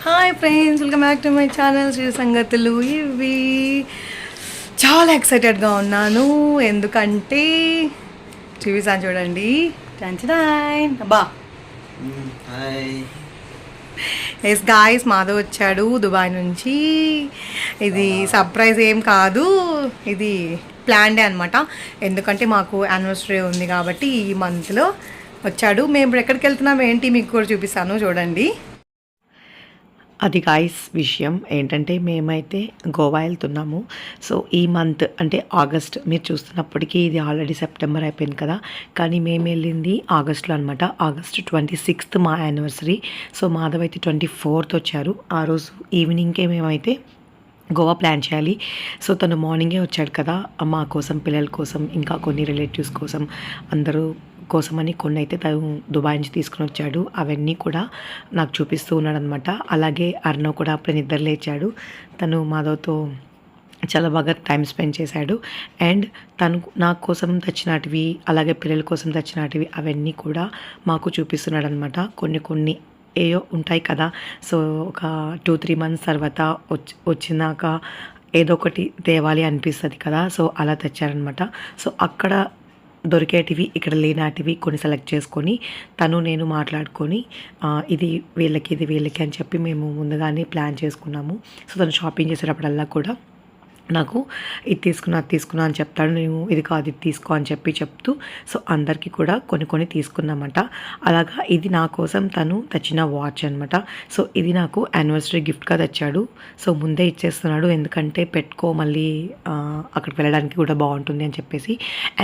Hi friends, welcome back to my channel Sri Sangathulu. ఇవి చాలా ఎక్సైటెడ్గా ఉన్నాను, ఎందుకంటే చూపిస్తాను చూడండి. అబ్బా ఎస్ గాయస్, మాధవ్ వచ్చాడు దుబాయ్ నుంచి. ఇది సర్ప్రైజ్ ఏం కాదు, ఇది ప్లాన్డే అనమాట. ఎందుకంటే మాకు యానివర్సరీ ఉంది కాబట్టి ఈ మంత్లో వచ్చాడు. మేము ఇప్పుడు ఎక్కడికి వెళ్తున్నాం ఏంటి మీకు కూడా చూపిస్తాను చూడండి. అది గాయస్ విషయం ఏంటంటే మేమైతే గోవా వెళ్తున్నాము. సో ఈ మంత్ అంటే ఆగస్ట్, మీరు చూస్తున్నప్పటికీ ఇది ఆల్రెడీ సెప్టెంబర్ అయిపోయింది కదా, కానీ మేము వెళ్ళింది ఆగస్ట్లో అనమాట. ఆగస్ట్ 26th మా యానివర్సరీ. సో మాధవ్ అయితే 24th వచ్చారు. ఆ రోజు ఈవినింగ్కే మేమైతే గోవా ప్లాన్ చేయాలి. సో తను మార్నింగే వచ్చాడు కదా, మా కోసం, పిల్లల కోసం, ఇంకా కొన్ని రిలేటివ్స్ కోసం, అందరూ కోసమని కొన్ని అయితే తను దుబాయ్ నుంచి తీసుకుని వచ్చాడు. అవన్నీ కూడా నాకు చూపిస్తూ ఉన్నాడు అనమాట. అలాగే అర్ణవ్ కూడా అప్పుడు నిద్ర లేచాడు. తను మాధవ్తో చాలా బాగా టైం స్పెండ్ చేశాడు. అండ్ తను నా కోసం తెచ్చినటివి, అలాగే పిల్లల కోసం తెచ్చినటివి అవన్నీ కూడా మాకు చూపిస్తున్నాడు అనమాట. కొన్ని ఏయో ఉంటాయి కదా, సో ఒక 2-3 months తర్వాత వచ్చినాక ఏదో ఒకటి తేవాలి అనిపిస్తుంది కదా, సో అలా తెచ్చారనమాట. సో అక్కడ దొరికేటివి, ఇక్కడ లేనాటివి కొన్ని సెలెక్ట్ చేసుకొని నేను మాట్లాడుకొని ఇది వీళ్ళకి, ఇది వీళ్ళకి అని చెప్పి మేము ముందుగానే ప్లాన్ చేసుకున్నాము. సో తను షాపింగ్ చేసేటప్పుడల్లా కూడా నాకు ఇది తీసుకున్నా, అది తీసుకున్నా అని చెప్తాడు. నేను ఇది కాదు, ఇది తీసుకో అని చెప్తూ సో అందరికీ కూడా కొన్ని తీసుకున్నామట. అలాగా ఇది నా కోసం తను తెచ్చిన వాచ్ అనమాట. సో ఇది నాకు యానివర్సరీ గిఫ్ట్గా తెచ్చాడు. సో ముందే ఇచ్చేస్తున్నాడు, ఎందుకంటే పెట్టుకో మళ్ళీ అక్కడికి వెళ్ళడానికి కూడా బాగుంటుంది అని చెప్పేసి.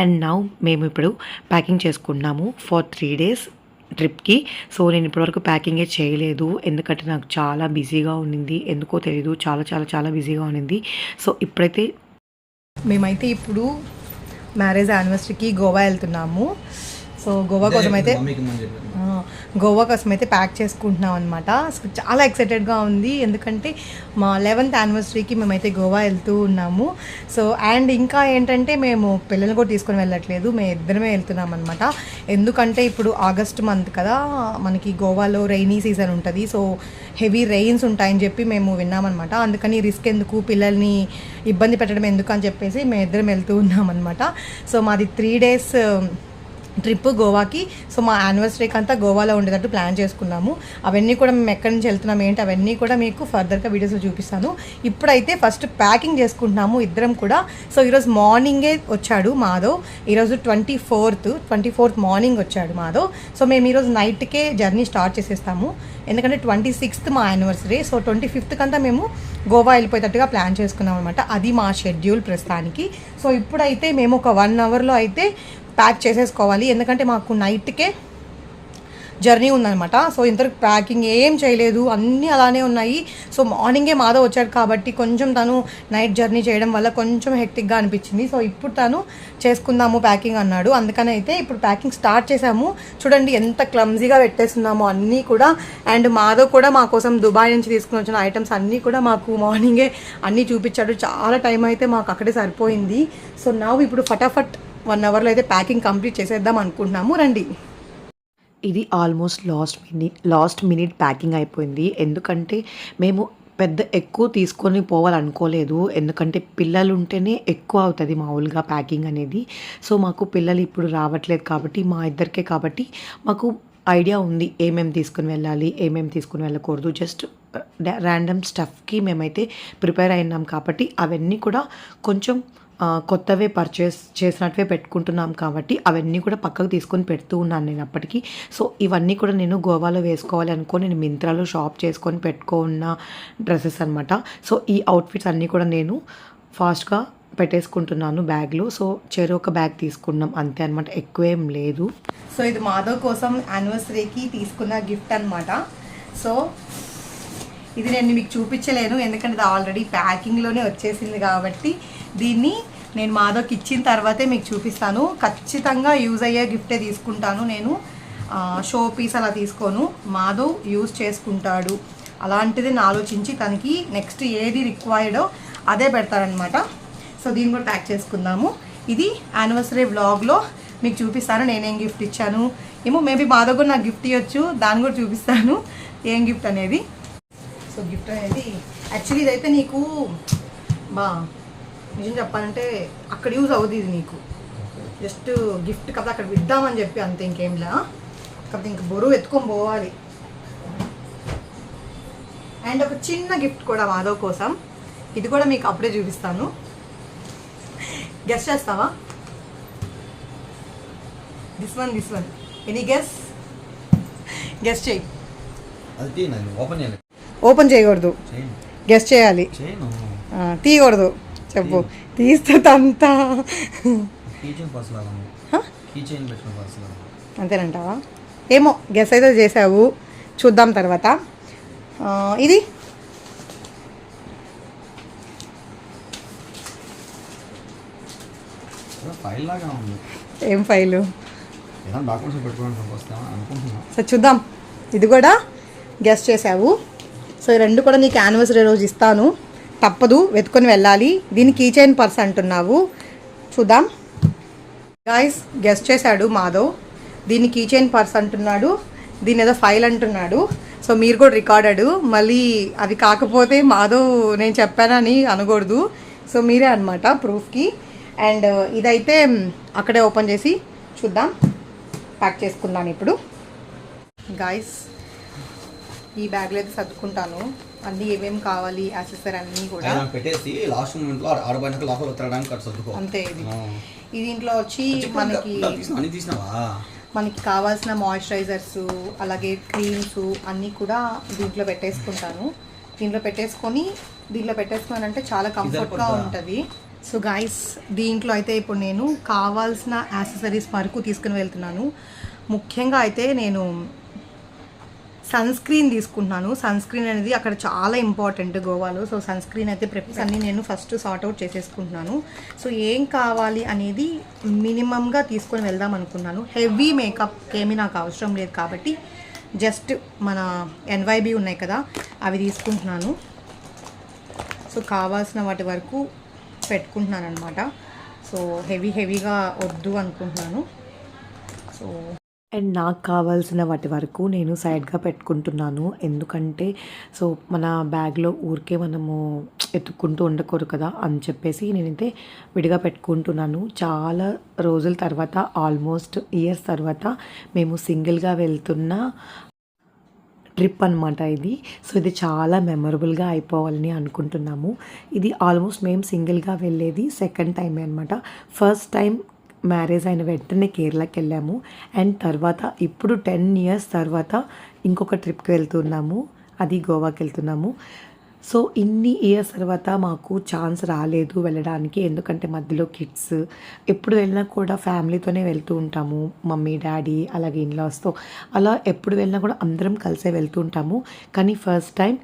అండ్ నౌ మేము ఇప్పుడు ప్యాకింగ్ చేసుకున్నాము ఫర్ 3 days ట్రిప్కి. సో నేను ఇప్పటివరకు ప్యాకింగే చేయలేదు, ఎందుకంటే నాకు చాలా బిజీగా ఉండింది, ఎందుకో తెలీదు, చాలా చాలా చాలా బిజీగా ఉండింది. సో ఇప్పుడైతే మేమైతే ఇప్పుడు మ్యారేజ్ యానివర్సరీకి గోవా వెళ్తున్నాము. సో గోవా కోసం అయితే ప్యాక్ చేసుకుంటున్నాం అనమాట. సో చాలా ఎక్సైటెడ్గా ఉంది, ఎందుకంటే మా 11th యానివర్సరీకి మేమైతే గోవా వెళ్తూ ఉన్నాము. సో అండ్ ఇంకా ఏంటంటే మేము పిల్లల్ని కూడా తీసుకొని వెళ్ళట్లేదు, మేము ఇద్దరమే వెళ్తున్నాం అనమాట. ఎందుకంటే ఇప్పుడు ఆగస్ట్ మంత్ కదా, మనకి గోవాలో రైనీ సీజన్ ఉంటుంది. సో హెవీ రెయిన్స్ ఉంటాయని చెప్పి మేము విన్నామన్నమాట. అందుకని రిస్క్ ఎందుకు, పిల్లల్ని ఇబ్బంది పెట్టడం ఎందుకు అని చెప్పేసి మేము ఇద్దరం వెళ్తూ ఉన్నామన్నమాట. సో మాది 3 days ట్రిప్ గోవాకి. సో మా యానివర్సరీకి అంతా గోవాలో ఉండేటట్టు ప్లాన్ చేసుకున్నాము. అవన్నీ కూడా మేము ఎక్కడి నుంచి వెళ్తున్నాం ఏంటి అవన్నీ కూడా మీకు ఫర్దర్గా వీడియోస్లో చూపిస్తాను. ఇప్పుడైతే ఫస్ట్ ప్యాకింగ్ చేసుకుంటున్నాము ఇద్దరం కూడా. సో ఈరోజు మార్నింగే వచ్చాడు మాధవ్. ఈరోజు 24th మార్నింగ్ వచ్చాడు మాధవ్. సో మేము ఈరోజు నైట్కే జర్నీ స్టార్ట్ చేసేస్తాము, ఎందుకంటే 26th మా యానివర్సరీ. సో 25th కంతా మేము గోవా వెళ్ళిపోయేటట్టుగా ప్లాన్ చేసుకున్నాం అనమాట. అది మా షెడ్యూల్ ప్రస్తుతానికి. సో ఇప్పుడైతే మేము ఒక 1 hourలో అయితే ప్యాక్ చేసేసుకోవాలి, ఎందుకంటే మాకు నైట్కే జర్నీ ఉందనమాట. సో ఇంతవరకు ప్యాకింగ్ ఏం చేయలేదు, అన్నీ అలానే ఉన్నాయి. సో మార్నింగే మాధవ్ వచ్చాడు కాబట్టి కొంచెం తను నైట్ జర్నీ చేయడం వల్ల కొంచెం హెక్టిక్గా అనిపించింది. సో ఇప్పుడు తను చేసుకుందాము ప్యాకింగ్ అన్నాడు, అందుకని అయితే ఇప్పుడు ప్యాకింగ్ స్టార్ట్ చేసాము. చూడండి ఎంత క్లమ్జీగా పెట్టేస్తున్నాము అన్నీ కూడా. అండ్ మాధవ్ కూడా మా కోసం దుబాయ్ నుంచి తీసుకుని వచ్చిన ఐటమ్స్ అన్నీ కూడా మాకు మార్నింగే అన్నీ చూపించాడు. చాలా టైం అయితే మాకు అక్కడే సరిపోయింది. సో నా ఇప్పుడు ఫటాఫట్ 1 hourలో అయితే ప్యాకింగ్ కంప్లీట్ చేసేద్దాం అనుకుంటున్నాము, రండి. ఇది ఆల్మోస్ట్ లాస్ట్ మినిట్ ప్యాకింగ్ అయిపోయింది, ఎందుకంటే మేము ఎక్కువ తీసుకొని పోవాలనుకోలేదు, ఎందుకంటే పిల్లలు ఉంటేనే ఎక్కువ అవుతుంది మామూలుగా ప్యాకింగ్ అనేది. సో మాకు పిల్లలు ఇప్పుడు రావట్లేదు కాబట్టి, మా ఇద్దరికే కాబట్టి మాకు ఐడియా ఉంది ఏమేమి తీసుకుని వెళ్ళాలి, ఏమేమి తీసుకుని వెళ్ళకూడదు. జస్ట్ ర్యాండమ్ స్టఫ్కి మేమైతే ప్రిపేర్ అయినాం కాబట్టి అవన్నీ కూడా కొంచెం కొత్తవే పర్చేస్ చేసినట్టువే పెట్టుకుంటున్నాం కాబట్టి అవన్నీ కూడా పక్కకు తీసుకొని పెడుతూ ఉన్నాను నేను అప్పటికి. సో ఇవన్నీ కూడా నేను గోవాలో వేసుకోవాలి అనుకో నేను మింత్రాలో షాప్ చేసుకొని పెట్టుకున్న డ్రెస్సెస్ అనమాట. సో ఈ అవుట్ఫిట్స్ అన్నీ కూడా నేను ఫాస్ట్గా పెట్టేసుకుంటున్నాను బ్యాగ్లో. సో ఒక బ్యాగ్ తీసుకున్నాం అంతే అనమాట, ఎక్కువేం లేదు. సో ఇది మాధవ్ కోసం యానివర్సరీకి తీసుకున్న గిఫ్ట్ అనమాట. సో ఇది నేను మీకు చూపించలేను, ఎందుకంటే ఇది ఆల్రెడీ ప్యాకింగ్లోనే వచ్చేసింది కాబట్టి దీన్ని నేను మాధవ్కి ఇచ్చిన తర్వాతే మీకు చూపిస్తాను. ఖచ్చితంగా యూజ్ అయ్యే గిఫ్టే తీసుకుంటాను నేను, షో పీస్ అలా తీసుకోను. మాధవ్ యూజ్ చేసుకుంటాడు, అలాంటిది నేను ఆలోచించి తనకి నెక్స్ట్ ఏది రిక్వైర్డో అదే పెడతారనమాట. సో దీన్ని కూడా ప్యాక్ చేసుకుందాము. ఇది యానివర్సరీ వ్లాగ్లో మీకు చూపిస్తాను నేనేం గిఫ్ట్ ఇచ్చాను. ఏమో మేబీ మాధవ్ కూడా నాకు గిఫ్ట్ ఇవ్వచ్చు, దాన్ని కూడా చూపిస్తాను ఏం గిఫ్ట్ అనేది. సో సో గిఫ్ట్ అనేది యాక్చువల్లీ ఇదైతే నీకు నిజం చెప్పాలంటే అక్కడ యూజ్ అవుతుంది ఇది నీకు, జస్ట్ గిఫ్ట్ కదా అక్కడ ఇద్దామని చెప్పి అంతే, ఇంకేంలా. కాకపోతే ఇంక బరువు ఎత్తుకొని పోవాలి. అండ్ ఒక చిన్న గిఫ్ట్ కూడా మాధవ్ కోసం, ఇది కూడా మీకు అప్పుడే చూపిస్తాను. గెస్ చేస్తావా? దిస్ వన్ ఎనీ గెస్ చేయి. ఓపెన్ చేయకూడదు, గెస్ చేయాలి. తీయకూడదు, చెప్పు. తీస్తుందంతా అంతేనంటావా? ఏమో గెస్ అయితే చేసావు, చూద్దాం తర్వాత. ఇది ఏం ఫైలు? సో చూద్దాం. ఇది కూడా గెస్ చేసావు. సో ఈ రెండు కూడా నీకు యానివర్సరీ రోజు ఇస్తాను, తప్పదు, వెతుకొని వెళ్ళాలి. దీని కీ చైన్ పర్స్ అంటున్నావు, చూద్దాం. గాయస్ గెస్ చేశాడు మాధవ్, దీన్ని కీ చైన్ పర్స్ అంటున్నాడు, దీని ఏదో ఫైల్ అంటున్నాడు. సో మీరు కూడా రికార్డెడ్, మళ్ళీ అది కాకపోతే మాధవ్ నేను చెప్పానని అనకూడదు. సో మీరే అనమాట ప్రూఫ్కి. అండ్ ఇదైతే అక్కడే ఓపెన్ చేసి చూద్దాం, ప్యాక్ చేసుకుందాను ఇప్పుడు. గాయస్ ఈ బ్యాగ్లో అయితే సర్దుకుంటాను, అన్నీ ఏమేమి కావాలి యాక్సెసరీ అన్నీ కూడా పెట్టేసి లాస్ట్ మూమెంట్ లో ఆడబడినాక లోపల ఉత్తరడానికి సర్దుకో అంతే. ఇది దీంట్లో వచ్చి మనకి కావాల్సిన మాయిశ్చరైజర్స్ అలాగే క్రీమ్స్ అన్నీ కూడా దీంట్లో పెట్టేసుకుంటాను. దీంట్లో పెట్టేసుకున్నానంటే చాలా కంఫర్ట్గా ఉంటుంది. సో గాయస్ దీంట్లో అయితే ఇప్పుడు నేను కావాల్సిన యాక్సెసరీస్ వరకు తీసుకుని వెళ్తున్నాను. ముఖ్యంగా అయితే నేను సన్ స్క్రీన్ తీసుకుంటున్నాను. సన్ స్క్రీన్ అనేది అక్కడ చాలా ఇంపార్టెంట్ గోవాలో. సో సన్ స్క్రీన్ అయితే ప్రిపేర్స్ అన్నీ నేను ఫస్ట్ సార్ట్అవుట్ చేసేసుకుంటున్నాను. సో ఏం కావాలి అనేది మినిమంగా తీసుకొని వెళ్దాం అనుకున్నాను. హెవీ మేకప్ ఏమీ నాకు అవసరం లేదు కాబట్టి జస్ట్ మన ఎన్వైబీ ఉన్నాయి కదా అవి తీసుకుంటున్నాను. సో కావాల్సిన వాటి వరకు పెట్టుకుంటున్నాను అనమాట. సో హెవీగా వద్దు అనుకుంటున్నాను. సో అండ్ నాకు కావాల్సిన వాటి వరకు నేను సైడ్గా పెట్టుకుంటున్నాను. ఎందుకంటే సో మన బ్యాగ్లో ఊరికే మనము ఎత్తుక్కుంటూ ఉండకూడదు కదా అని చెప్పేసి నేనైతే విడిగా పెట్టుకుంటున్నాను. చాలా రోజుల తర్వాత, ఆల్మోస్ట్ ఇయర్స్ తర్వాత మేము సింగిల్గా వెళ్తున్న ట్రిప్ అనమాట ఇది. సో ఇది చాలా మెమొరబుల్గా అయిపోవాలని అనుకుంటున్నాము. ఇది ఆల్మోస్ట్ మేము సింగిల్గా వెళ్ళేది సెకండ్ టైమే అనమాట. ఫస్ట్ టైం మ్యారేజ్ అయిన వెంటనే కేరళకి వెళ్ళాము. అండ్ తర్వాత ఇప్పుడు 10 years తర్వాత ఇంకొక ట్రిప్కి వెళ్తున్నాము, అది గోవాకి వెళ్తున్నాము. సో ఇన్ని ఇయర్స్ తర్వాత మాకు ఛాన్స్ రాలేదు వెళ్ళడానికి, ఎందుకంటే మధ్యలో కిడ్స్. ఎప్పుడు వెళ్ళినా కూడా ఫ్యామిలీతోనే వెళ్తూ ఉంటాము, మమ్మీ డాడీ అలాగే ఇన్లాస్తో. అలా ఎప్పుడు వెళ్ళినా కూడా అందరం కలిసే వెళ్తూ ఉంటాము. కానీ ఫస్ట్ టైం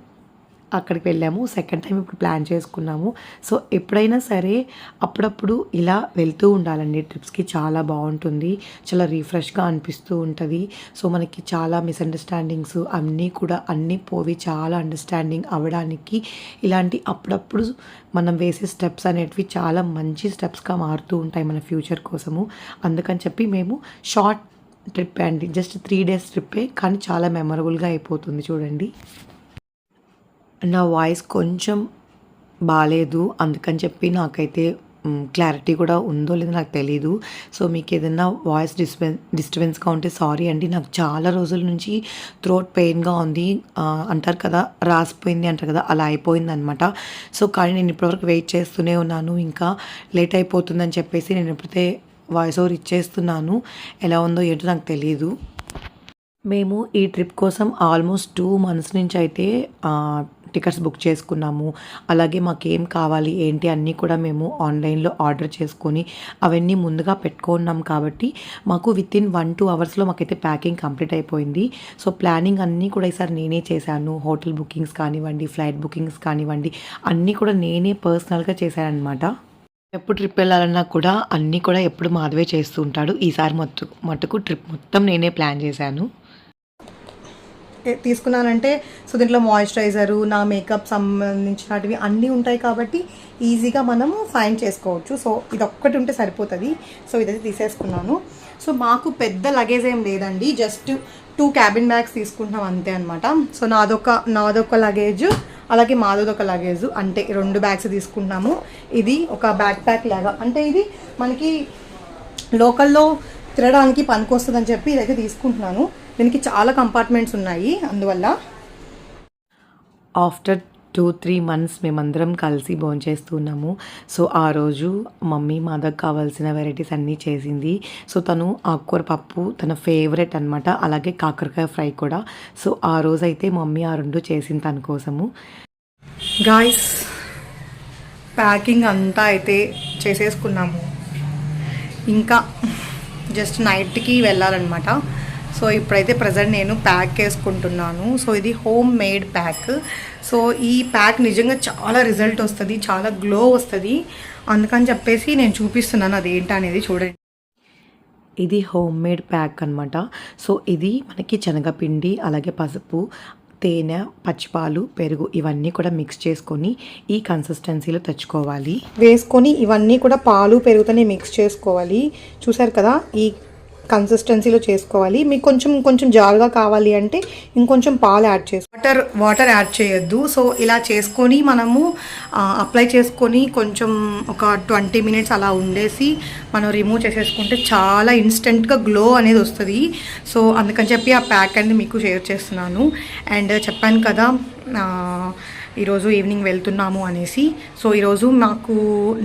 అక్కడికి వెళ్ళాము, సెకండ్ టైం ఇప్పుడు ప్లాన్ చేసుకున్నాము. సో ఎప్పుడైనా సరే అప్పుడప్పుడు ఇలా వెళ్తూ ఉండాలండి ట్రిప్స్కి, చాలా బాగుంటుంది, చాలా రిఫ్రెష్గా అనిపిస్తూ ఉంటుంది. సో మనకి చాలా మిస్అండర్స్టాండింగ్స్ అన్నీ పోవి చాలా అండర్స్టాండింగ్ అవ్వడానికి ఇలాంటి అప్పుడప్పుడు మనం వేసే స్టెప్స్ అనేటివి చాలా మంచి స్టెప్స్గా మారుతూ ఉంటాయి మన ఫ్యూచర్ కోసము. అందుకని చెప్పి మేము షార్ట్ ట్రిప్ అండి, జస్ట్ 3 days ట్రిప్పే, కానీ చాలా మెమరబుల్గా అయిపోతుంది. చూడండి నా వాయిస్ కొంచెం బాగాలేదు, అందుకని చెప్పి నాకైతే క్లారిటీ కూడా ఉందో లేదో నాకు తెలీదు. సో మీకు ఏదైనా వాయిస్ డిస్టర్బెన్స్గా ఉంటే సారీ అండి. నాకు చాలా రోజుల నుంచి థ్రోట్ పెయిన్గా ఉంది, అంటారు కదా రాసిపోయింది అంటారు కదా, అలా అయిపోయింది అనమాట. సో కానీ నేను ఇప్పటివరకు వెయిట్ చేస్తూనే ఉన్నాను, ఇంకా లేట్ అయిపోతుందని చెప్పేసి నేను ఎప్పుడైతే వాయిస్ ఓవర్ ఇచ్చేస్తున్నాను. ఎలా ఉందో ఏంటో నాకు తెలియదు. మేము ఈ ట్రిప్ కోసం ఆల్మోస్ట్ 2 months నుంచి అయితే టికెట్స్ బుక్ చేసుకున్నాము. అలాగే మాకేం కావాలి ఏంటి అన్నీ కూడా మేము ఆన్లైన్లో ఆర్డర్ చేసుకొని అవన్నీ ముందుగా పెట్టుకున్నాం కాబట్టి మాకు వితిన్ 1-2 hours మాకైతే ప్యాకింగ్ కంప్లీట్ అయిపోయింది. సో ప్లానింగ్ అన్నీ కూడా ఈసారి నేనే చేశాను. హోటల్ బుకింగ్స్ కానివ్వండి, ఫ్లైట్ బుకింగ్స్ కానివ్వండి, అన్నీ కూడా నేనే పర్సనల్గా చేశాను అనమాట. ఎప్పుడు ట్రిప్ వెళ్ళాలన్నా కూడా అన్నీ కూడా ఎప్పుడు మాధవే చేస్తూ ఉంటాడు. ఈసారి మట్టుకు ట్రిప్ మొత్తం నేనే ప్లాన్ చేశాను. తీసుకున్నానంటే సో దీంట్లో మాయిశ్చరైజరు, నా మేకప్ సంబంధించినవి అన్నీ ఉంటాయి కాబట్టి ఈజీగా మనము ఫైండ్ చేసుకోవచ్చు. సో ఇది ఒక్కటి ఉంటే సరిపోతుంది. సో ఇదైతే తీసేసుకున్నాను. సో మాకు పెద్ద లగేజ్ ఏం లేదండి, జస్ట్ 2 క్యాబిన్ బ్యాగ్స్ తీసుకుంటున్నాం అంతే అనమాట. సో నాదొక లగేజ్, అలాగే మాదొక లగేజ్, అంటే 2 బ్యాగ్స్ తీసుకుంటున్నాము. ఇది ఒక బ్యాక్ ప్యాక్ లాగా, అంటే ఇది మనకి లోకల్లో తిరగడానికి పనికొస్తుందని చెప్పి ఇదైతే తీసుకుంటున్నాను. దీనికి చాలా కంపార్ట్మెంట్స్ ఉన్నాయి అందువల్ల. ఆఫ్టర్ 2-3 months మేమందరం కలిసి భోంచేస్తున్నాము. సో ఆ రోజు మమ్మీ మాదకు కావాల్సిన వెరైటీస్ అన్నీ చేసింది. సో తను ఆకుకూర పప్పు తన ఫేవరెట్ అనమాట, అలాగే కాకరకాయ ఫ్రై కూడా. సో ఆ రోజైతే మమ్మీ ఆ 2 చేసింది తన కోసము. గాయ్స్, ప్యాకింగ్ అంతా అయితే చేసేసుకున్నాము, ఇంకా జస్ట్ నైట్కి వెళ్ళాలన్నమాట. సో ఇప్పుడైతే ప్రజెంట్ నేను ప్యాక్ చేసుకుంటున్నాను. సో ఇది హోమ్ మేడ్ ప్యాక్. సో ఈ ప్యాక్ నిజంగా చాలా రిజల్ట్ వస్తుంది, చాలా గ్లో వస్తుంది. అందుకని చెప్పేసి నేను చూపిస్తున్నాను అది ఏంటనేది చూడండి. ఇది హోమ్ మేడ్ ప్యాక్ అనమాట. సో ఇది మనకి శనగపిండి, అలాగే పసుపు, తేనె, పచ్చిపాలు, పెరుగు ఇవన్నీ కూడా మిక్స్ చేసుకొని ఈ కన్సిస్టెన్సీలో తెచ్చుకోవాలి. వేసుకొని ఇవన్నీ కూడా పాలు పెరుగుతూనే మిక్స్ చేసుకోవాలి. చూసారు కదా, ఈ కన్సిస్టెన్సీలో చేసుకోవాలి. మీకు కొంచెం జారుగా కావాలి అంటే ఇంకొంచెం పాలు యాడ్ చేసుకోవాలి, వాటర్ యాడ్ చేయొద్దు. సో ఇలా చేసుకొని మనము అప్లై చేసుకొని కొంచెం ఒక 20 minutes అలా ఉండేసి మనం రిమూవ్ చేసేసుకుంటే చాలా ఇన్స్టెంట్గా గ్లో అనేది వస్తుంది. సో అందుకని చెప్పి ఆ ప్యాక్ అనేది మీకు షేర్ చేస్తున్నాను. అండ్ చెప్పాను కదా ఈరోజు ఈవినింగ్ వెళ్తున్నాము అనేసి. సో ఈరోజు మాకు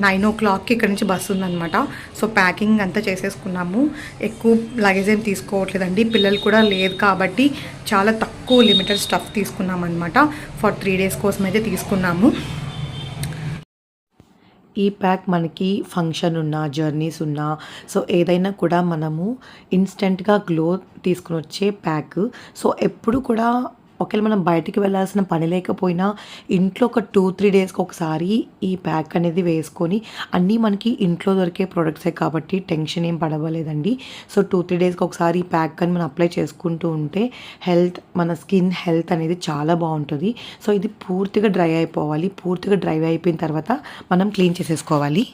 9 o'clockకి ఇక్కడ నుంచి బస్సు ఉందన్నమాట. సో ప్యాకింగ్ అంతా చేసేసుకున్నాము. ఎక్కువ లగేజ్ ఏం తీసుకోవట్లేదండి, పిల్లలు కూడా లేదు కాబట్టి చాలా తక్కువ లిమిటెడ్ స్టఫ్ తీసుకున్నాం అనమాట. ఫర్ 3 days కోసం అయితే తీసుకున్నాము. ఈ ప్యాక్ మనకి ఫంక్షన్ ఉన్నా, జర్నీస్ ఉన్నా, సో ఏదైనా కూడా మనము ఇన్స్టెంట్గా గ్లో తీసుకుని వచ్చే ప్యాక్. సో ఎప్పుడు కూడా ఒకవేళ మనం బయటికి వెళ్ళాల్సిన పని లేకపోయినా ఇంట్లో ఒక 2-3 daysకి ఒకసారి ఈ ప్యాక్ అనేది వేసుకొని, అన్నీ మనకి ఇంట్లో దొరికే ప్రొడక్ట్సే కాబట్టి టెన్షన్ ఏం పడవలేదండి. సో 2-3 daysకి ఒకసారి ఈ ప్యాక్ అని మనం అప్లై చేసుకుంటూ ఉంటే మన స్కిన్ హెల్త్ అనేది చాలా బాగుంటుంది. సో ఇది పూర్తిగా డ్రై అయిపోవాలి. పూర్తిగా డ్రై అయిపోయిన తర్వాత మనం క్లీన్ చేసేసుకోవాలి.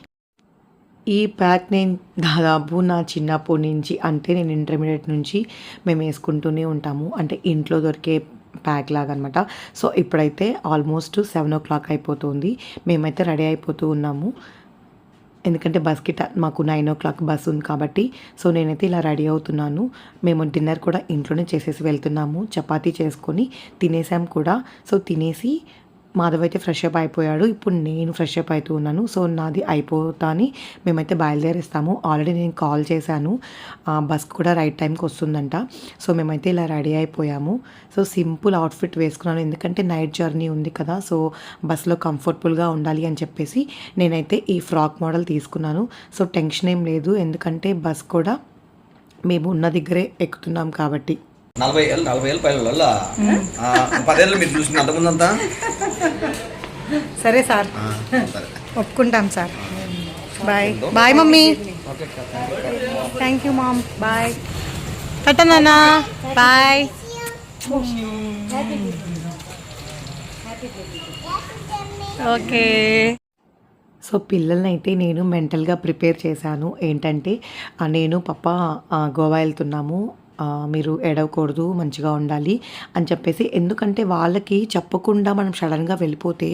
ఈ ప్యాక్ నేను దాదాపు నా చిన్నప్పటి నుంచి, అంటే నేను ఇంటర్మీడియట్ నుంచి మేము వేసుకుంటూనే ఉంటాము, అంటే ఇంట్లో దొరికే ప్యాక్ లాగా అనమాట. సో ఇప్పుడైతే ఆల్మోస్ట్ 7 o'clock అయిపోతుంది. మేమైతే రెడీ అయిపోతూ ఉన్నాము, ఎందుకంటే బస్కి మాకు 9 o'clock బస్ ఉంది కాబట్టి. సో నేనైతే ఇలా రెడీ అవుతున్నాను. మేము డిన్నర్ కూడా ఇంట్లోనే చేసేసి వెళ్తున్నాము. చపాతీ చేసుకొని తినేసాం కూడా. సో తినేసి మాధవ్ అయితే ఫ్రెష్ అప్ అయిపోయాడు. ఇప్పుడు నేను ఫ్రెష్ అప్ అవుతూ ఉన్నాను. సో నాది అయిపోతాని మేమైతే బయలుదేరేస్తాము. ఆల్రెడీ నేను కాల్ చేశాను, బస్ కూడా రైట్ టైంకి వస్తుందంట. సో మేమైతే ఇలా రెడీ అయిపోయాము. సో సింపుల్ అవుట్ఫిట్ వేసుకున్నాను, ఎందుకంటే నైట్ జర్నీ ఉంది కదా. సో బస్లో కంఫర్టబుల్గా ఉండాలి అని చెప్పేసి నేనైతే ఈ ఫ్రాక్ మోడల్ తీసుకున్నాను. సో టెన్షన్ ఏం లేదు, ఎందుకంటే బస్ కూడా మేము ఉన్న దగ్గరే ఎక్కుతున్నాం కాబట్టి. 40 ఏళ్ళ పైన 10 ఏళ్ళు మీరు చూసిన అంతకుముందంతా. సరే సార్, ఒప్పుకుంటాం sir. Bye bye mummy. Thank you mom. Bye టాటా నాన్న. బాయ్. ఓకే. సో పిల్లల్ని అయితే నేను మెంటల్గా ప్రిపేర్ చేశాను. ఏంటంటే నేను పప్ప గోవా వెళ్తున్నాము, మీరు ఏడవకూడదు, మంచిగా ఉండాలి అని చెప్పేసి. ఎందుకంటే వాళ్ళకి చెప్పకుండా మనం సడన్గా వెళ్ళిపోతే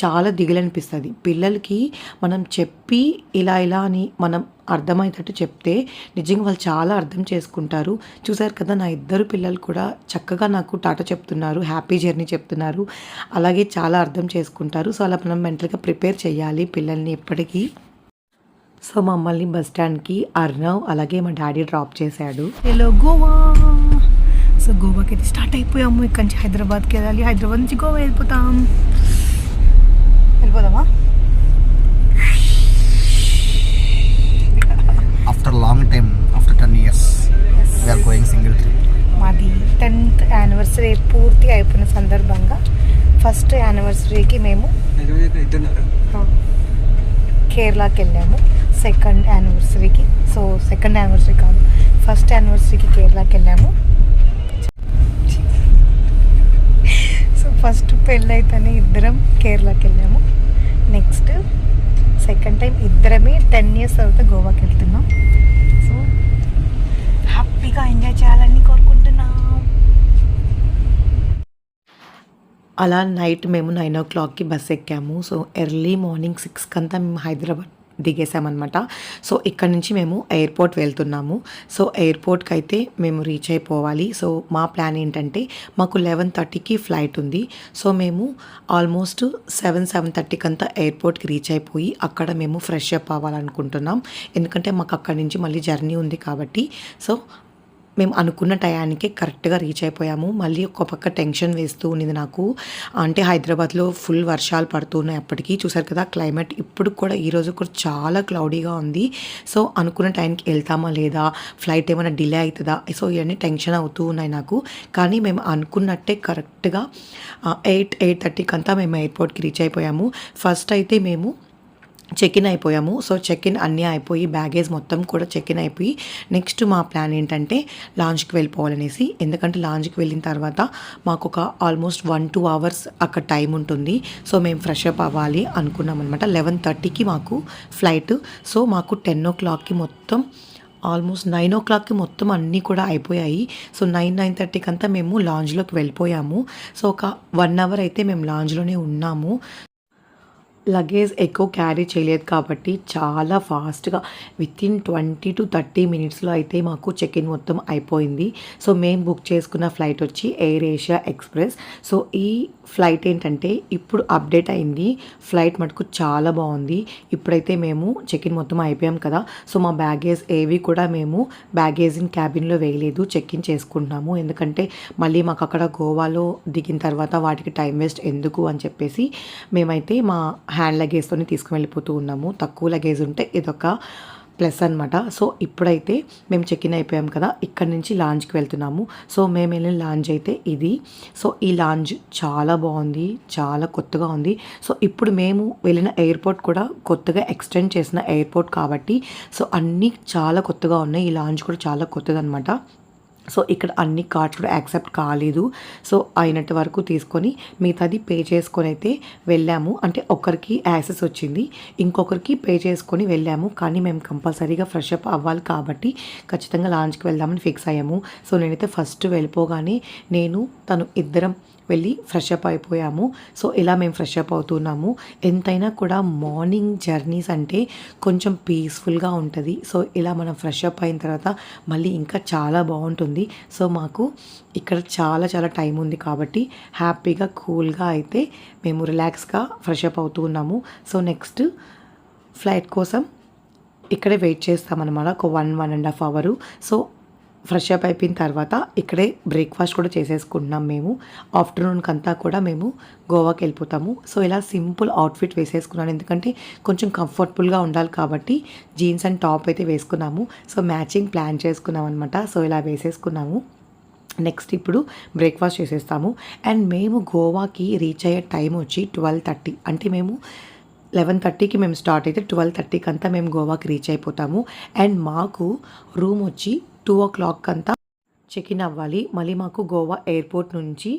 చాలా దిగులనిపిస్తుంది. పిల్లలకి మనం చెప్పి ఇలా అని మనం అర్థమయ్యేటట్టు చెప్తే నిజంగా వాళ్ళు చాలా అర్థం చేసుకుంటారు. చూసారు కదా, నా 2 పిల్లలు కూడా చక్కగా నాకు టాటా చెప్తున్నారు, హ్యాపీ జర్నీ చెప్తున్నారు, అలాగే చాలా అర్థం చేసుకుంటారు. సో అలా మనం మెంటల్గా ప్రిపేర్ చేయాలి పిల్లల్ని ఎప్పటికీ. సో మమ్మల్ని బస్ స్టాండ్కి అర్నవ్ అలాగే మా డాడీ డ్రాప్ చేశాడు. హలో గోవా. సో గోవాకి అయితే స్టార్ట్ అయిపోయాము. ఇక్కడ నుంచి హైదరాబాద్కి వెళ్ళాలి, హైదరాబాద్ నుంచి గోవా వెళ్ళిపోదామా? After long time, after 10 years we are going single trip. మాది 10th యానివర్సరీ పూర్తి అయిపోయిన సందర్భంగా ఫస్ట్ యానివర్సరీకి మేము కేరళకి వెళ్ళాము. సెకండ్ యానివర్సరీకి, సో సెకండ్ యానివర్సరీ కాదు, ఫస్ట్ యానివర్సరీకి కేరళకి వెళ్ళాము. సో ఫస్ట్ పెళ్ళైతేనే ఇద్దరం కేరళకి వెళ్ళాము. నెక్స్ట్ సెకండ్ టైం ఇద్దరమే 10 years తర్వాత గోవాకి వెళ్తున్నాం. సో హ్యాపీగా ఎంజాయ్ చేయాలని కోరుకుంటున్నాం. అలా నైట్ మేము 9:00కి బస్ ఎక్కాము. సో ఎర్లీ మార్నింగ్ 6కి అంతా మేము హైదరాబాద్ దిగేసామన్నమాట. సో ఇక్కడ నుంచి మేము ఎయిర్పోర్ట్ వెళ్తున్నాము. సో ఎయిర్పోర్ట్కి అయితే మేము రీచ్ అయిపోవాలి. సో మా ప్లాన్ ఏంటంటే మాకు 11:30కి ఫ్లైట్ ఉంది. సో మేము ఆల్మోస్ట్ 7:30కి అంతా ఎయిర్పోర్ట్కి రీచ్ అయిపోయి అక్కడ మేము ఫ్రెష్ అప్ అవ్వాలనుకుంటున్నాం. ఎందుకంటే మాకు అక్కడి నుంచి మళ్ళీ జర్నీ ఉంది కాబట్టి. సో మేము అనుకున్న టయానికే కరెక్ట్గా రీచ్ అయిపోయాము. మళ్ళీ ఒక పక్క టెన్షన్ వేస్తూ ఉన్నది నాకు. అంటే హైదరాబాద్లో ఫుల్ వర్షాలు పడుతున్నాయి అప్పటికి. చూసారు కదా క్లైమేట్ ఇప్పుడు కూడా ఈరోజు కూడా చాలా క్లౌడీగా ఉంది. సో అనుకున్న టైంకి వెళ్తామా లేదా, ఫ్లైట్ ఏమైనా డిలే అవుతుందా, సో ఇవన్నీ టెన్షన్ అవుతూ ఉన్నాయి నాకు. కానీ మేము అనుకున్నట్టే కరెక్ట్గా 8:30కి అంతా మేము ఎయిర్పోర్ట్కి రీచ్ అయిపోయాము. ఫస్ట్ అయితే మేము చెక్-ఇన్ అయిపోయాము. సో చెక్-ఇన్ అన్నీ అయిపోయి బ్యాగేజ్ మొత్తం కూడా చెక్-ఇన్ అయిపోయి నెక్స్ట్ మా ప్లాన్ ఏంటంటే లాంజ్కి వెళ్ళిపోవాలనేసి. ఎందుకంటే లాంజ్కి వెళ్ళిన తర్వాత మాకు ఒక ఆల్మోస్ట్ 1-2 అవర్స్ అక్కడ టైం ఉంటుంది. సో మేము ఫ్రెష్ అప్ అవ్వాలి అనుకున్నాం అనమాట. 11:30కి మాకు ఫ్లైట్. సో మాకు 10:00కి మొత్తం ఆల్మోస్ట్ 9:00కి మొత్తం అన్నీ కూడా అయిపోయాయి. సో 9:30కి అంతా మేము లాంజ్లోకి వెళ్ళిపోయాము. సో ఒక 1 అవర్ అయితే మేము లాంజ్లోనే ఉన్నాము. లగేజ్ ఎక్కువ క్యారీ చేయలేదు కాబట్టి చాలా ఫాస్ట్గా వితిన్ 20-30 మినిట్స్లో అయితే మాకు చెక్-ఇన్ మొత్తం అయిపోయింది. సో మేము బుక్ చేసుకున్న ఫ్లైట్ వచ్చి ఎయిర్ ఏషియా ఎక్స్ప్రెస్. సో ఈ ఫ్లైట్ ఏంటంటే ఇప్పుడు అప్డేట్ అయింది. ఫ్లైట్ మటుకు చాలా బాగుంది. ఇప్పుడైతే మేము చెక్-ఇన్ మొత్తం అయిపోయాం కదా. సో మా బ్యాగేజ్ ఏవి కూడా మేము బ్యాగేజ్ క్యాబిన్లో వేయలేదు, చెక్-ఇన్ చేసుకుంటున్నాము. ఎందుకంటే మళ్ళీ మాకు అక్కడ గోవాలో దిగిన తర్వాత వాటికి టైం వేస్ట్ ఎందుకు అని చెప్పేసి మేమైతే మా హ్యాండ్ లగేజ్తోనే తీసుకుని వెళ్ళిపోతూ ఉన్నాము. తక్కువ లగేజ్ ఉంటే ఇదొక ప్లస్ అనమాట. సో ఇప్పుడైతే మేము చెక్-ఇన్ అయిపోయాం కదా, ఇక్కడ నుంచి లాంజ్కి వెళ్తున్నాము. సో మేము వెళ్ళిన లాంజ్ అయితే ఇది. సో ఈ లాంజ్ చాలా బాగుంది, చాలా కొత్తగా ఉంది. సో ఇప్పుడు మేము వెళ్ళిన ఎయిర్పోర్ట్ కూడా కొత్తగా ఎక్స్టెండ్ చేసిన ఎయిర్పోర్ట్ కాబట్టి సో అన్నీ చాలా కొత్తగా ఉన్నాయి. ఈ లాంజ్ కూడా చాలా కొత్తదనమాట. సో ఇక్కడ అన్ని కార్డ్స్ కూడా యాక్సెప్ట్ కాలేదు. సో అయినట్టు వరకు తీసుకొని మిగతాది పే చేసుకొని అయితే వెళ్ళాము. అంటే ఒకరికి యాక్సెస్ వచ్చింది, ఇంకొకరికి పే చేసుకొని వెళ్ళాము. కానీ మేము కంపల్సరీగా ఫ్రెష్ అప్ అవ్వాలి కాబట్టి ఖచ్చితంగా లాంజ్కి వెళ్దామని ఫిక్స్ అయ్యాము. సో నేనైతే ఫస్ట్ వెళ్ళిపోగానే తను ఇద్దరం వెళ్ళి ఫ్రెష్ అప్ అయిపోయాము. సో ఇలా మేము ఫ్రెష్ అప్ అవుతున్నాము. ఎంతైనా కూడా మార్నింగ్ జర్నీస్ అంటే కొంచెం పీస్ఫుల్గా ఉంటుంది. సో ఇలా మనం ఫ్రెష్ అప్ అయిన తర్వాత మళ్ళీ ఇంకా చాలా బాగుంటుంది. సో మాకు ఇక్కడ చాలా చాలా టైం ఉంది కాబట్టి హ్యాపీగా కూల్గా అయితే మేము రిలాక్స్గా ఫ్రెష్ అప్ అవుతూ ఉన్నాము. సో నెక్స్ట్ ఫ్లైట్ కోసం ఇక్కడే వెయిట్ చేస్తామన్నమాట ఒక 1-1.5 అవరు. సో ఫ్రెష్ అప్ అయిపోయిన తర్వాత ఇక్కడే బ్రేక్ఫాస్ట్ కూడా చేసేసుకుంటున్నాం మేము. ఆఫ్టర్నూన్కి అంతా కూడా మేము గోవాకి వెళ్ళిపోతాము. సో ఇలా సింపుల్ అవుట్ఫిట్ వేసేసుకున్నాను, ఎందుకంటే కొంచెం కంఫర్టబుల్గా ఉండాలి కాబట్టి జీన్స్ అండ్ టాప్ అయితే వేసుకున్నాము. సో మ్యాచింగ్ ప్లాన్ చేసుకున్నాం అనమాట. సో ఇలా వేసేసుకున్నాము. నెక్స్ట్ ఇప్పుడు బ్రేక్ఫాస్ట్ చేసేస్తాము. అండ్ మేము గోవాకి రీచ్ అయ్యే టైం వచ్చి 12:30. అంటే మేము 11:30కి మేము స్టార్ట్ అయితే 12:30కి అంతా మేము గోవాకి రీచ్ అయిపోతాము. అండ్ మాకు రూమ్ వచ్చి 2:00 అంతా చెక్-ఇన్ అవ్వాలి. మళ్ళీ మాకు గోవా ఎయిర్పోర్ట్ నుంచి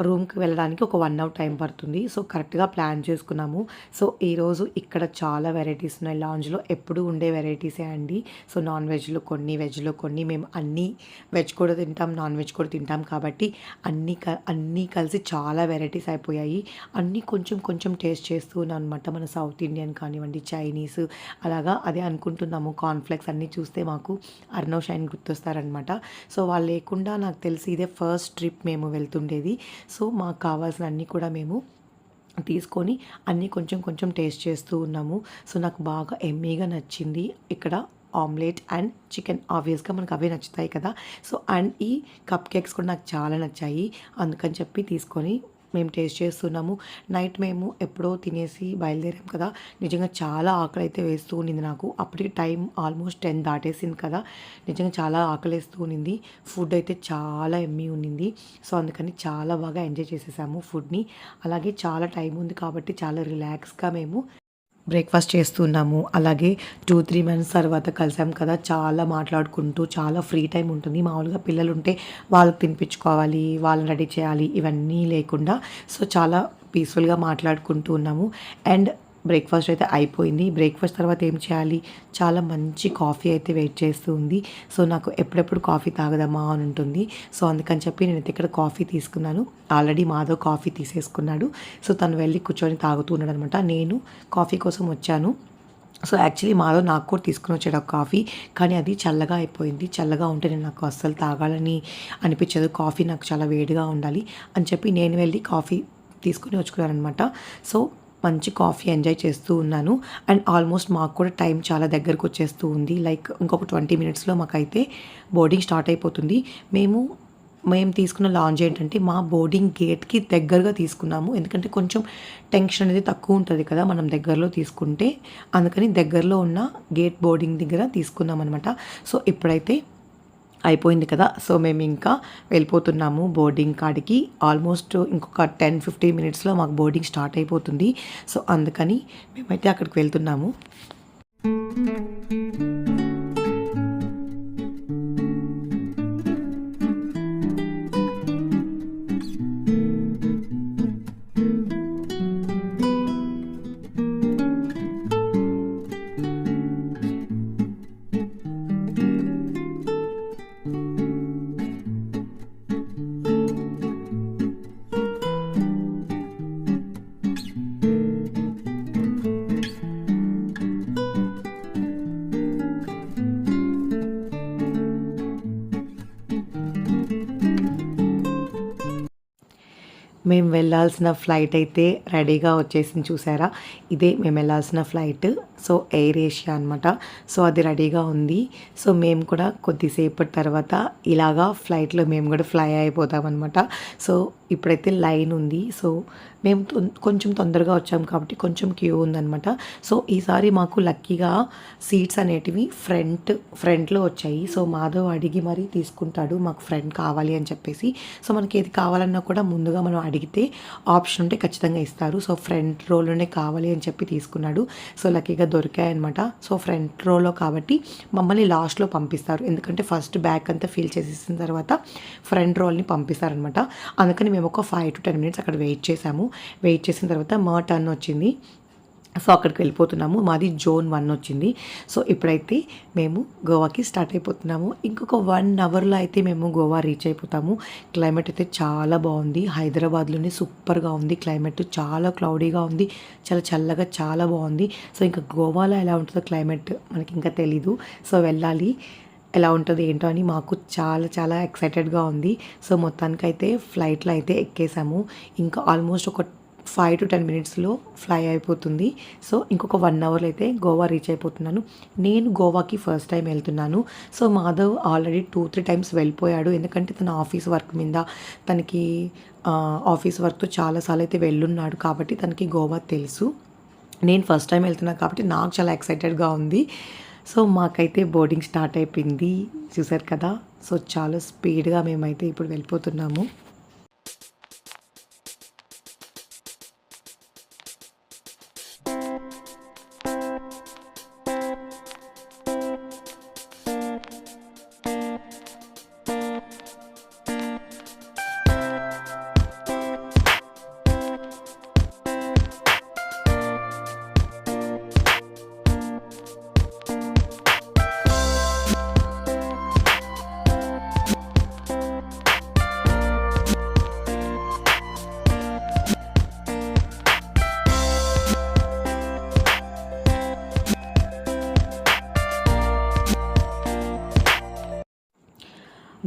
రూమ్కి వెళ్ళడానికి ఒక 1 అవర్ టైం పడుతుంది. సో కరెక్ట్గా ప్లాన్ చేసుకున్నాము. సో ఈరోజు ఇక్కడ చాలా వెరైటీస్ ఉన్నాయి లాంజ్లో. ఎప్పుడు ఉండే వెరైటీసే అండి. సో నాన్ వెజ్లో కొన్ని, వెజ్లో కొన్ని. మేము అన్నీ వెజ్ కూడా తింటాం, నాన్ వెజ్ కూడా తింటాం కాబట్టి అన్నీ కలిసి చాలా వెరైటీస్ అయిపోయాయి. అన్నీ కొంచెం కొంచెం టేస్ట్ చేస్తూ ఉన్నాను అనమాట. మన సౌత్ ఇండియన్ కానివ్వండి, చైనీస్, అలాగా అదే అనుకుంటున్నాము. కార్న్ఫ్లెక్స్ అన్నీ చూస్తే మాకు అర్నవ్ షైన్ గుర్తొస్తారనమాట. సో వాళ్ళు లేకుండా నాకు తెలిసి ఇదే ఫస్ట్ ట్రిప్ మేము వెళ్తుండేది. సో మాకు కావాల్సిన అన్నీ కూడా మేము తీసుకొని అన్నీ కొంచెం కొంచెం టేస్ట్ చేస్తూ ఉన్నాము. సో నాకు బాగా ఎమ్మీగా నచ్చింది ఇక్కడ ఆమ్లెట్ అండ్ చికెన్. ఆబ్వియస్గా మనకు అవే నచ్చుతాయి కదా. సో అండ్ ఈ కప్ కేక్స్ కూడా నాకు చాలా నచ్చాయి. అందుకని చెప్పి తీసుకొని మేము టేస్ట్ చేస్తున్నాము. నైట్ మేము ఎప్పుడో తినేసి బయలుదేరాం కదా. నిజంగా చాలా ఆకలి అయితే వేస్తూ ఉన్నింది నాకు. అప్పటికి టైం ఆల్మోస్ట్ 10 దాటేసింది కదా. నిజంగా చాలా ఆకలి వేస్తూ ఉన్నింది. ఫుడ్ అయితే చాలా ఎమ్మీ ఉన్నింది. సో అందుకని చాలా బాగా ఎంజాయ్ చేసేసాము ఫుడ్ని. అలాగే చాలా టైం ఉంది కాబట్టి చాలా రిలాక్స్గా మేము బ్రేక్ఫాస్ట్ చేస్తున్నాము. అలాగే 2-3 మంత్స్ తర్వాత కలిసాం కదా, చాలా మాట్లాడుకుంటూ చాలా ఫ్రీ టైం ఉంటుంది. మామూలుగా పిల్లలు ఉంటే వాళ్ళకి తినిపించుకోవాలి, వాళ్ళని రెడీ చేయాలి, ఇవన్నీ లేకుండా సో చాలా పీస్ఫుల్గా మాట్లాడుకుంటూ ఉన్నాము. అండ్ బ్రేక్ఫాస్ట్ అయితే అయిపోయింది. బ్రేక్ఫాస్ట్ తర్వాత ఏం చేయాలి, చాలా మంచి కాఫీ అయితే వెయిట్ చేస్తూ ఉంది. సో నాకు ఎప్పుడెప్పుడు కాఫీ తాగదమ్మా అని ఉంటుంది. సో అందుకని చెప్పి నేనైతే ఇక్కడ కాఫీ తీసుకున్నాను. ఆల్రెడీ మాధవ్ కాఫీ తీసేసుకున్నాడు. సో తను వెళ్ళి కూర్చొని తాగుతూ ఉన్నాడు అనమాట. నేను కాఫీ కోసం వచ్చాను. సో యాక్చువల్లీ మాధవ్ నాకు కూడా తీసుకుని వచ్చాడు ఒక కాఫీ, కానీ అది చల్లగా అయిపోయింది. చల్లగా ఉంటే నేను నాకు అస్సలు తాగాలని అనిపించదు. కాఫీ నాకు చాలా వేడిగా ఉండాలి అని చెప్పి నేను వెళ్ళి కాఫీ తీసుకుని వచ్చుకున్నాను అనమాట. సో మంచి కాఫీ ఎంజాయ్ చేస్తూ ఉన్నాను. అండ్ ఆల్మోస్ట్ మాకు కూడా టైం చాలా దగ్గరకు వచ్చేస్తూ ఉంది. లైక్ ఇంకొక 20 మినిట్స్లో మాకైతే బోర్డింగ్ స్టార్ట్ అయిపోతుంది. మేము తీసుకున్న లాంజ్ ఏంటంటే మా బోర్డింగ్ గేట్కి దగ్గరగా తీసుకున్నాము. ఎందుకంటే కొంచెం టెన్షన్ అనేది తక్కువ ఉంటుంది కదా మనం దగ్గరలో తీసుకుంటే, అందుకని దగ్గరలో ఉన్న గేట్ బోర్డింగ్ దగ్గర తీసుకున్నాం అనమాట. సో ఇప్పుడైతే అయిపోయింది కదా, సో మేము ఇంకా వెళ్ళిపోతున్నాము బోర్డింగ్ కాడికి. ఆల్మోస్ట్ ఇంకొక 10-15 మినిట్స్లో మాకు బోర్డింగ్ స్టార్ట్ అయిపోతుంది. సో అందుకని మేమైతే అక్కడికి వెళ్తున్నాము. మేము వెళ్ళాల్సిన ఫ్లైట్ అయితే రెడీగా వచ్చేసింది, చూసారా? ఇదే మేము వెళ్ళాల్సిన ఫ్లైట్. సో ఎయిర్ ఏషియా అనమాట. సో అది రెడీగా ఉంది. సో మేము కూడా కొద్దిసేపటి తర్వాత ఇలాగా ఫ్లైట్లో మేము కూడా ఫ్లై అయిపోతామన్నమాట. సో ఇప్పుడైతే లైన్ ఉంది. సో మేము కొంచెం తొందరగా వచ్చాం కాబట్టి కొంచెం క్యూ ఉందన్నమాట. సో ఈసారి మాకు లక్కీగా సీట్స్ అనేటివి ఫ్రంట్లో వచ్చాయి. సో మాధవ్ అడిగి మరీ తీసుకుంటాడు, మాకు ఫ్రంట్ కావాలి అని చెప్పేసి. సో మనకి ఏది కావాలన్నా కూడా ముందుగా మనం అడిగితే ఆప్షన్ ఉంటే ఖచ్చితంగా ఇస్తారు. సో ఫ్రంట్ రోలోనే కావాలి అని చెప్పి తీసుకున్నాడు. సో లక్కీగా దొరికాయన్నమాట. సో ఫ్రంట్ రోలో కాబట్టి మమ్మల్ని లాస్ట్లో పంపిస్తారు. ఎందుకంటే ఫస్ట్ బ్యాక్ అంతా ఫిల్ చేసేసిన తర్వాత ఫ్రంట్ రోల్ని పంపిస్తారనమాట. అందుకని మేము ఒక 5-10 మినిట్స్ అక్కడ వెయిట్ చేసాము. వెయిట్ చేసిన తర్వాత మా టర్న్ వచ్చింది. సో అక్కడికి వెళ్ళిపోతున్నాము. మాది జోన్ 1 వచ్చింది. సో ఇప్పుడైతే మేము గోవాకి స్టార్ట్ అయిపోతున్నాము. ఇంకొక 1 అవర్లో అయితే మేము గోవా రీచ్ అయిపోతాము. క్లైమేట్ అయితే చాలా బాగుంది. హైదరాబాద్లోనే సూపర్గా ఉంది క్లైమేట్. చాలా క్లౌడీగా ఉంది, చాలా చల్లగా, చాలా బాగుంది. సో ఇంకా గోవాలో ఎలా ఉంటుందో క్లైమేట్ మనకి ఇంకా తెలీదు. సో వెళ్ళాలి, ఎలా ఉంటుంది ఏంటో అని మాకు చాలా చాలా ఎక్సైటెడ్గా ఉంది. సో మొత్తానికైతే ఫ్లైట్లో అయితే ఎక్కేసాము. ఇంకా ఆల్మోస్ట్ ఒక 5-10 మినిట్స్లో ఫ్లై అయిపోతుంది. సో ఇంకొక 1 అవర్లో అయితే గోవా రీచ్ అయిపోతున్నాను. నేను గోవాకి ఫస్ట్ టైం వెళ్తున్నాను. సో మాధవ్ ఆల్రెడీ 2-3 టైమ్స్ వెళ్ళిపోయాడు. ఎందుకంటే తన ఆఫీస్ వర్క్ మీద, తనకి ఆఫీస్ వర్క్తో చాలాసార్లు అయితే వెళ్ళున్నాడు కాబట్టి తనకి గోవా తెలుసు. నేను ఫస్ట్ టైం వెళ్తున్నాను కాబట్టి నాకు చాలా ఎక్సైటెడ్గా ఉంది. సో మాకైతే బోర్డింగ్ స్టార్ట్ అయిపోయింది, చూసారు కదా. సో చాలా స్పీడ్గా మేమైతే ఇప్పుడు వెళ్ళిపోతున్నాము.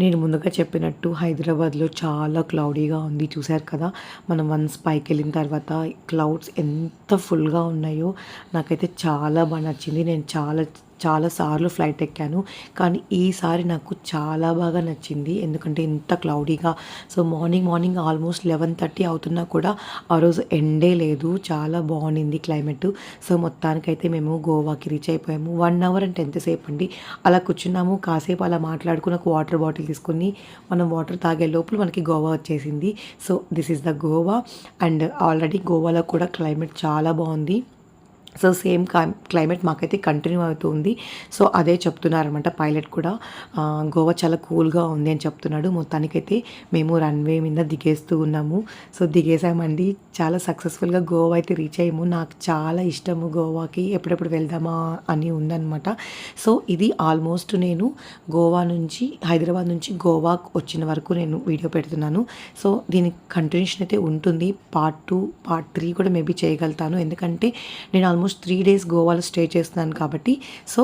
నేను ముందుగా చెప్పినట్టు హైదరాబాద్లో చాలా క్లౌడీగా ఉంది, చూశారు కదా. మనం వన్స్ పైకి వెళ్ళిన తర్వాత క్లౌడ్స్ ఎంత ఫుల్గా ఉన్నాయో నాకైతే చాలా బాగా నచ్చింది. నేను చాలా సార్లు ఫ్లైట్ ఎక్కాను, కానీ ఈసారి నాకు చాలా బాగా నచ్చింది. ఎందుకంటే ఇంత క్లౌడీగా. సో మార్నింగ్ ఆల్మోస్ట్ 11:30 అవుతున్నా కూడా ఆ రోజు ఎండే లేదు, చాలా బాగుంది క్లైమేట్. సో మొత్తానికైతే మేము గోవాకి రీచ్ అయిపోయాము. 1 అవర్ అంటే ఎంతసేపు అండి, అలా కూర్చున్నాము, కాసేపు అలా మాట్లాడుకుని ఒక వాటర్ బాటిల్ తీసుకుని మనం వాటర్ తాగే లోపల మనకి గోవా వచ్చేసింది. So this is the Goa. And already గోవాలో కూడా క్లైమేట్ చాలా బాగుంది. సో సేమ్ క్లైమేట్ మాకైతే కంటిన్యూ అవుతుంది. సో అదే చెప్తున్నారనమాట పైలట్ కూడా, గోవా చాలా కూల్గా ఉంది అని చెప్తున్నాడు. మొత్తానికైతే మేము రన్వే మీద దిగేస్తూ ఉన్నాము. సో దిగేసామండి, చాలా సక్సెస్ఫుల్గా గోవా అయితే రీచ్ అయ్యాము. నాకు చాలా ఇష్టము గోవాకి, ఎప్పుడెప్పుడు వెళ్దామా అని ఉందన్నమాట. సో ఇది ఆల్మోస్ట్ నేను గోవా నుంచి, హైదరాబాద్ నుంచి గోవా వచ్చిన వరకు నేను వీడియో పెడుతున్నాను. సో దీనికి కంటిన్యూషన్ అయితే ఉంటుంది. పార్ట్ 2, పార్ట్ 3 కూడా మేబీ చేయగలుగుతాను, ఎందుకంటే నేను ఆల్మోస్ట్ 3 days గోవాలో స్టే చేస్తున్నాను కాబట్టి. సో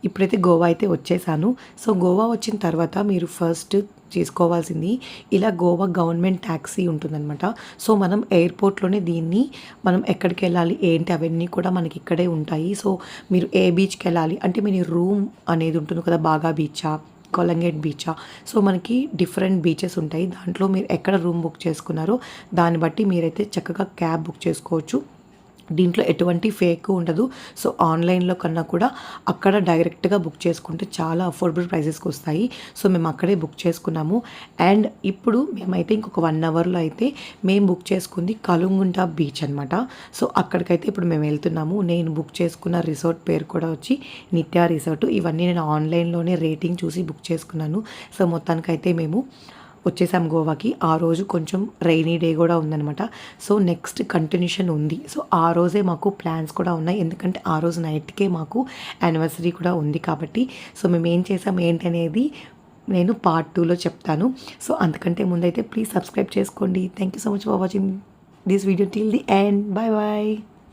ఇప్పుడైతే గోవా అయితే వచ్చేసాను. సో గోవా వచ్చిన తర్వాత మీరు ఫస్ట్ చేసుకోవాల్సింది, ఇలా గోవా గవర్నమెంట్ ట్యాక్సీ ఉంటుందన్నమాట. సో మనం ఎయిర్పోర్ట్లోనే దీన్ని, మనం ఎక్కడికి వెళ్ళాలి ఏంటి అవన్నీ కూడా మనకి ఇక్కడే ఉంటాయి. సో మీరు ఏ బీచ్కి వెళ్ళాలి అంటే మీరు రూమ్ అనేది ఉంటుంది కదా, బాగా బీచా, కొలంగేట్ బీచా, సో మనకి డిఫరెంట్ బీచెస్ ఉంటాయి. దాంట్లో మీరు ఎక్కడ రూమ్ బుక్ చేసుకున్నారో దాన్ని బట్టి మీరైతే చక్కగా క్యాబ్ బుక్ చేసుకోవచ్చు. దీంట్లో ఎటువంటి ఫేక్ ఉండదు. సో ఆన్లైన్లో కన్నా కూడా అక్కడ డైరెక్ట్గా బుక్ చేసుకుంటే చాలా అఫోర్డబుల్ ప్రైసెస్కి వస్తాయి. సో మేము అక్కడే బుక్ చేసుకున్నాము. అండ్ ఇప్పుడు మేమైతే ఇంకొక 1 hourలో అయితే మేము బుక్ చేసుకుంది కలుంగుంట బీచ్ అనమాట. సో అక్కడికైతే ఇప్పుడు మేము వెళ్తున్నాము. నేను బుక్ చేసుకున్న రిసార్ట్ పేరు కూడా వచ్చి నిత్య రిసార్ట్. ఇవన్నీ నేను ఆన్లైన్లోనే రేటింగ్ చూసి బుక్ చేసుకున్నాను. సో మొత్తానికైతే మేము వచ్చేసాం గోవాకి. ఆ రోజు కొంచెం రైనీ డే కూడా ఉందనమాట. సో నెక్స్ట్ కంటిన్యూషన్ ఉంది. సో ఆ రోజే మాకు ప్లాన్స్ కూడా ఉన్నాయి, ఎందుకంటే ఆ రోజు నైట్కే మాకు యానివర్సరీ కూడా ఉంది కాబట్టి. సో మేము ఏం చేసాం ఏంటనేది నేను పార్ట్ 2లో చెప్తాను. సో అంతకంటే ముందైతే ప్లీజ్ సబ్స్క్రైబ్ చేసుకోండి. Thank you so much for watching this video till the end. Bye bye.